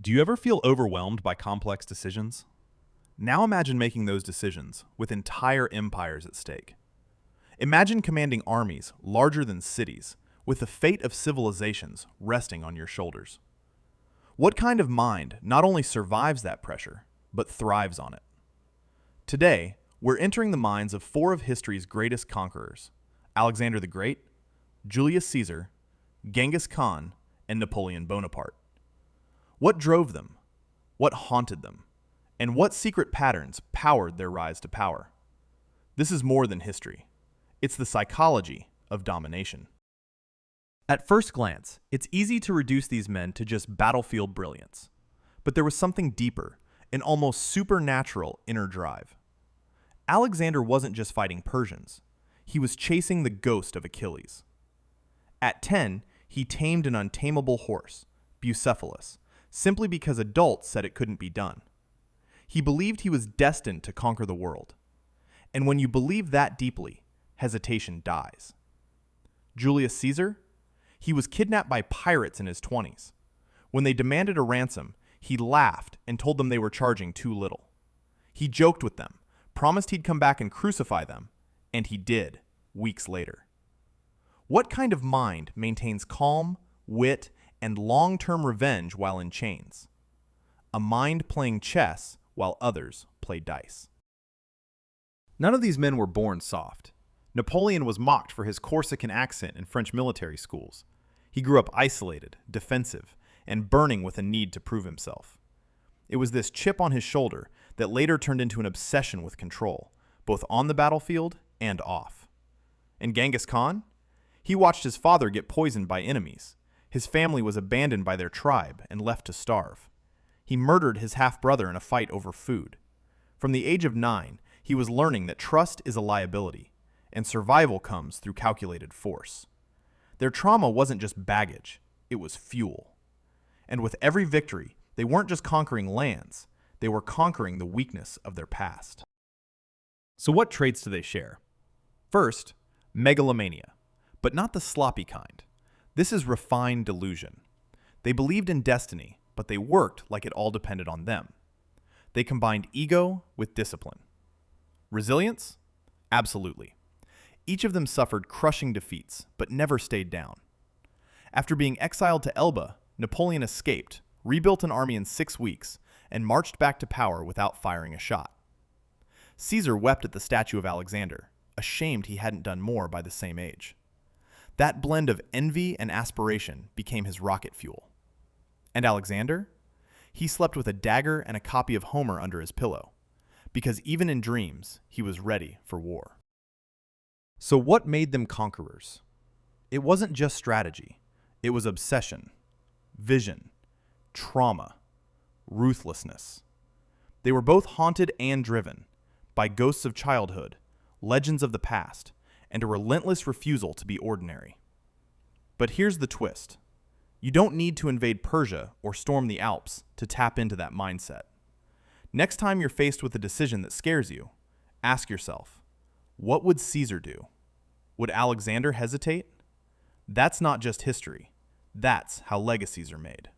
Do you ever feel overwhelmed by complex decisions? Now imagine making those decisions with entire empires at stake. Imagine commanding armies larger than cities, with the fate of civilizations resting on your shoulders. What kind of mind not only survives that pressure, but thrives on it? Today, we're entering the minds of four of history's greatest conquerors: Alexander the Great, Julius Caesar, Genghis Khan, and Napoleon Bonaparte. What drove them? What haunted them? And what secret patterns powered their rise to power? This is more than history. It's the psychology of domination. At first glance, it's easy to reduce these men to just battlefield brilliance. But there was something deeper, an almost supernatural inner drive. Alexander wasn't just fighting Persians. He was chasing the ghost of Achilles. At 10, he tamed an untamable horse, Bucephalus, simply because adults said it couldn't be done. He believed he was destined to conquer the world. And when you believe that deeply, hesitation dies. Julius Caesar? He was kidnapped by pirates in his 20s. When they demanded a ransom, he laughed and told them they were charging too little. He joked with them, promised he'd come back and crucify them, and he did, weeks later. What kind of mind maintains calm, wit, and long-term revenge while in chains? A mind playing chess while others play dice. None of these men were born soft. Napoleon was mocked for his Corsican accent in French military schools. He grew up isolated, defensive, and burning with a need to prove himself. It was this chip on his shoulder that later turned into an obsession with control, both on the battlefield and off. And Genghis Khan? He watched his father get poisoned by enemies. His family was abandoned by their tribe and left to starve. He murdered his half-brother in a fight over food. From the age of 9, he was learning that trust is a liability, and survival comes through calculated force. Their trauma wasn't just baggage, it was fuel. And with every victory, they weren't just conquering lands, they were conquering the weakness of their past. So what traits do they share? First, megalomania, but not the sloppy kind. This is refined delusion. They believed in destiny, but they worked like it all depended on them. They combined ego with discipline. Resilience? Absolutely. Each of them suffered crushing defeats, but never stayed down. After being exiled to Elba, Napoleon escaped, rebuilt an army in 6 weeks, and marched back to power without firing a shot. Caesar wept at the statue of Alexander, ashamed he hadn't done more by the same age. That blend of envy and aspiration became his rocket fuel. And Alexander? He slept with a dagger and a copy of Homer under his pillow, because even in dreams, he was ready for war. So what made them conquerors? It wasn't just strategy. It was obsession, vision, trauma, ruthlessness. They were both haunted and driven by ghosts of childhood, legends of the past, and a relentless refusal to be ordinary. But here's the twist. You don't need to invade Persia or storm the Alps to tap into that mindset. Next time you're faced with a decision that scares you, ask yourself, what would Caesar do? Would Alexander hesitate? That's not just history. That's how legacies are made.